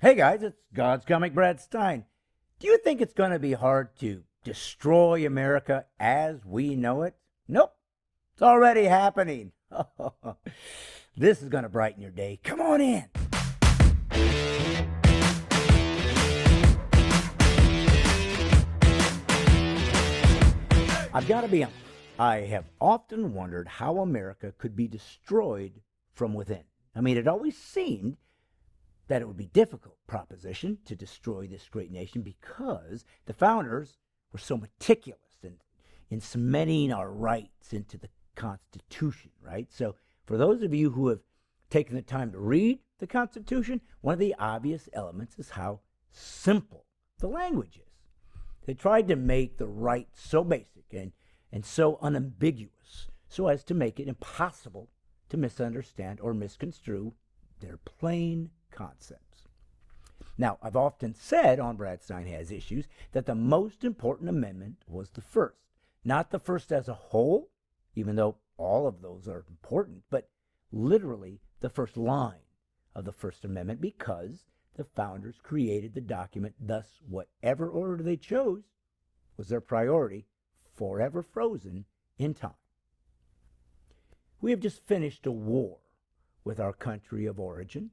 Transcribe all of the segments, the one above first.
Hey guys, it's God's Comic Brad Stine. Do you think it's going to be hard to destroy America as we know it? Nope. It's already happening. This is going to brighten your day. Come on in. I've got to be honest. I have often wondered how America could be destroyed from within. I mean, it always seemed that it would be a difficult proposition to destroy this great nation because the founders were so meticulous in cementing our rights into the Constitution, right? So for those of you who have taken the time to read the Constitution, one of the obvious elements is how simple the language is. They tried to make the rights so basic and so unambiguous so as to make it impossible to misunderstand or misconstrue their plain concepts. Now, I've often said on Brad Stine Has Issues that the most important amendment was the first. Not the first as a whole, even though all of those are important, but literally the first line of the First Amendment, because the founders created the document, thus whatever order they chose was their priority, forever frozen in time. We have just finished a war with our country of origin,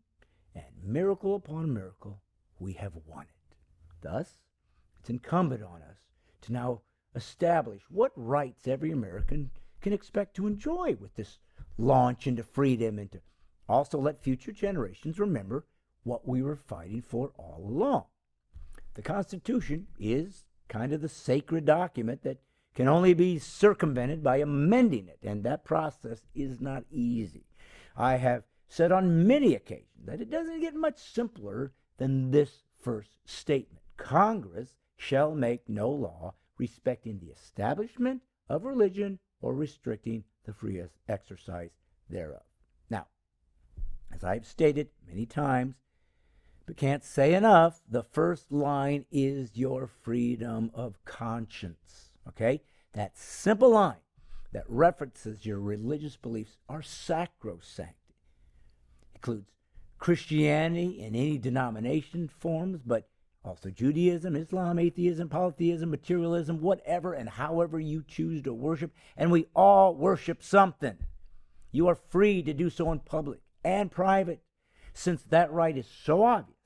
and miracle upon miracle, we have won it. Thus, it's incumbent on us to now establish what rights every American can expect to enjoy with this launch into freedom, and to also let future generations remember what we were fighting for all along. The Constitution is kind of the sacred document that can only be circumvented by amending it, and that process is not easy. I have said on many occasions that it doesn't get much simpler than this first statement. Congress shall make no law respecting the establishment of religion or restricting the free exercise thereof. Now, as I've stated many times, but can't say enough, the first line is your freedom of conscience. Okay? That simple line that references your religious beliefs are sacrosanct. Includes Christianity in any denomination forms, but also Judaism, Islam, atheism, polytheism, materialism, whatever and however you choose to worship. And we all worship something. You are free to do so in public and private. Since that right is so obvious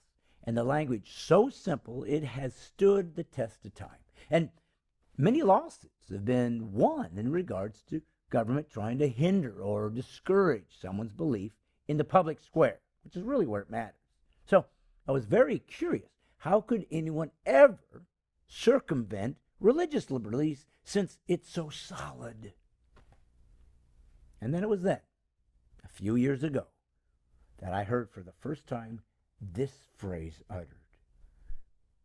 and the language so simple, it has stood the test of time. And many lawsuits have been won in regards to government trying to hinder or discourage someone's belief in the public square, which is really where it matters. So I was very curious, how could anyone ever circumvent religious liberties since it's so solid? And then it was then, a few years ago, that I heard for the first time this phrase uttered.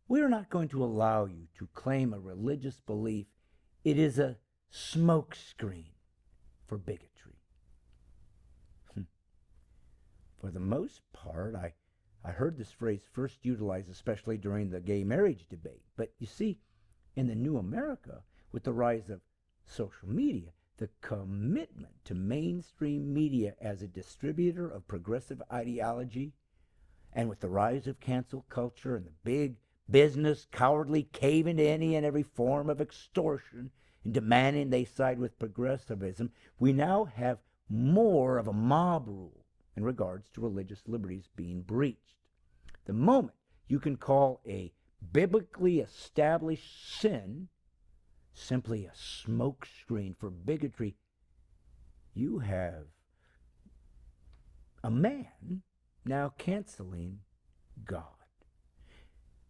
We are not going to allow you to claim a religious belief. It is a smokescreen for bigotry. For the most part, I heard this phrase first utilized especially during the gay marriage debate. But you see, in the new America, with the rise of social media, the commitment to mainstream media as a distributor of progressive ideology, and with the rise of cancel culture and the big business cowardly caving to any and every form of extortion and demanding they side with progressivism, we now have more of a mob rule in regards to religious liberties being breached. The moment you can call a biblically established sin simply a smokescreen for bigotry, you have a man now canceling God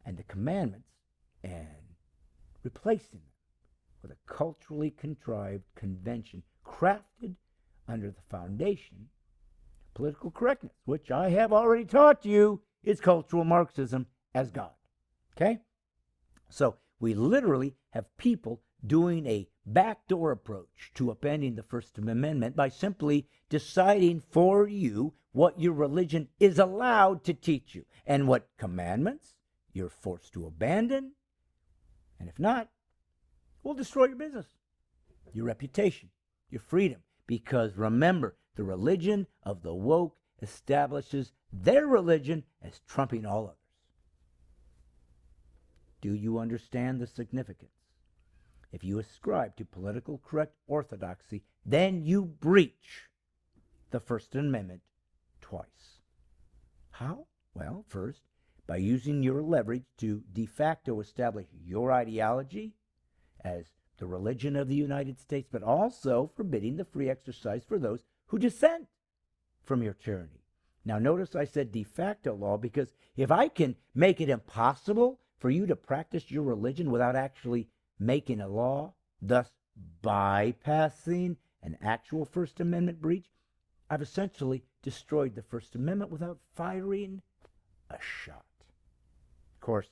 and the commandments and replacing them with a culturally contrived convention crafted under the foundation of political correctness, which I have already taught you is cultural Marxism as God. Okay? So we literally have people doing a backdoor approach to upending the First Amendment by simply deciding for you what your religion is allowed to teach you and what commandments you're forced to abandon. And if not, we'll destroy your business, your reputation, your freedom. Because remember, the religion of the woke establishes their religion as trumping all others. Do you understand the significance? If you ascribe to political correct orthodoxy, then you breach the First Amendment twice. How? Well, first, by using your leverage to de facto establish your ideology as the religion of the United States, but also forbidding the free exercise for those who dissent from your tyranny. Now, notice I said de facto law because if I can make it impossible for you to practice your religion without actually making a law, thus bypassing an actual First Amendment breach, I've essentially destroyed the First Amendment without firing a shot. Of course,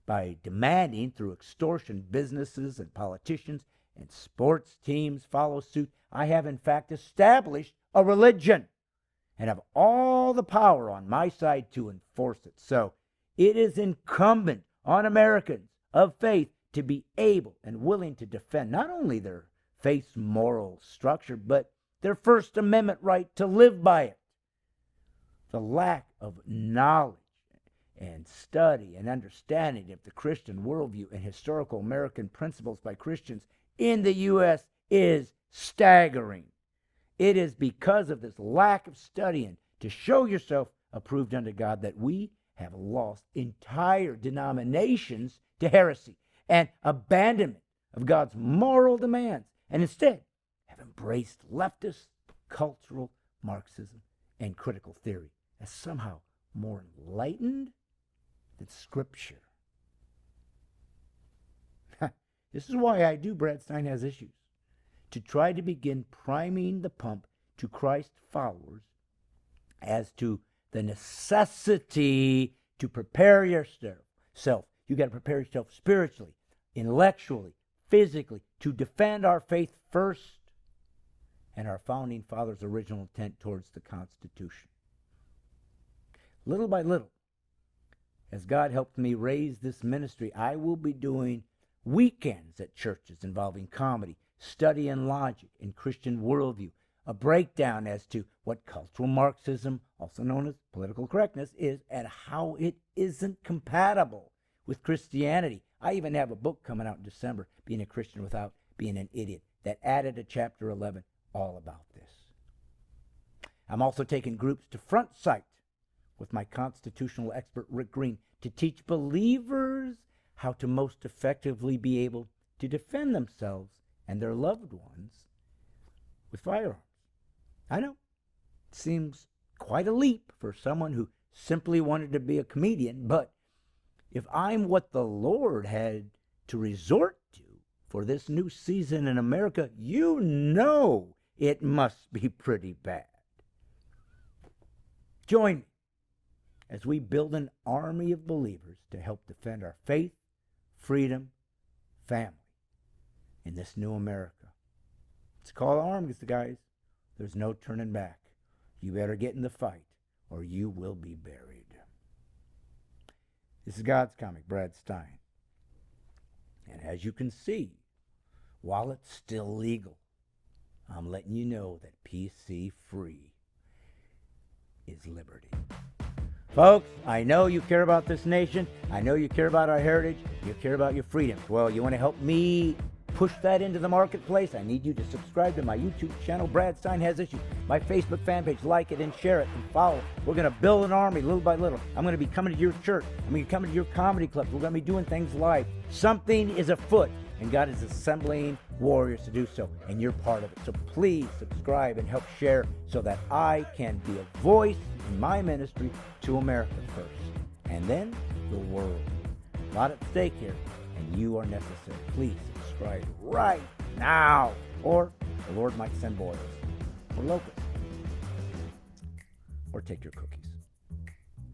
by demanding through extortion businesses and politicians and sports teams follow suit, I have in fact established a religion and have all the power on my side to enforce it. So it is incumbent on Americans of faith to be able and willing to defend not only their faith's moral structure, but their First Amendment right to live by it. The lack of knowledge and study and understanding of the Christian worldview and historical American principles by Christians in the U.S. is staggering. It is because of this lack of studying to show yourself approved unto God that we have lost entire denominations to heresy and abandonment of God's moral demands, and instead have embraced leftist cultural Marxism and critical theory as somehow more enlightened than Scripture. This is why I do Brad Stine Has Issues, to try to begin priming the pump to Christ followers as to the necessity to prepare yourself. You got to prepare yourself spiritually, intellectually, physically, to defend our faith first and our founding fathers' original intent towards the Constitution. Little by little, as God helped me raise this ministry, I will be doing weekends at churches involving comedy, study and logic, and Christian worldview, a breakdown as to what cultural Marxism, also known as political correctness, is and how it isn't compatible with Christianity. I even have a book coming out in December, Being a Christian Without Being an Idiot, that added a chapter 11 all about this. I'm also taking groups to Front Sight with my constitutional expert Rick Green to teach believers how to most effectively be able to defend themselves and their loved ones with firearms. I know, it seems quite a leap for someone who simply wanted to be a comedian, but if I'm what the Lord had to resort to for this new season in America, you know it must be pretty bad. Join me as we build an army of believers to help defend our faith, freedom, family in this new America. It's called arms, guys. There's no turning back. You better get in the fight or you will be buried. This is God's Comic, Brad Stine. And as you can see, while it's still legal, I'm letting you know that PC free is liberty. Folks, I know you care about this nation. I know you care about our heritage. You care about your freedoms. Well, you want to help me push that into the marketplace? I need you to subscribe to my YouTube channel, Brad Stine Has Issues, my Facebook fan page, like it and share it and follow. We're going to build an army little by little. I'm going to be coming to your church. I'm going to be coming to your comedy clubs. We're going to be doing things live. Something is afoot, and God is assembling warriors to do so, and you're part of it. So please subscribe and help share so that I can be a voice in my ministry to America first, and then the world. A lot at stake here, and you are necessary. Please subscribe right now, or the Lord might send boils or locusts, or take your cookies.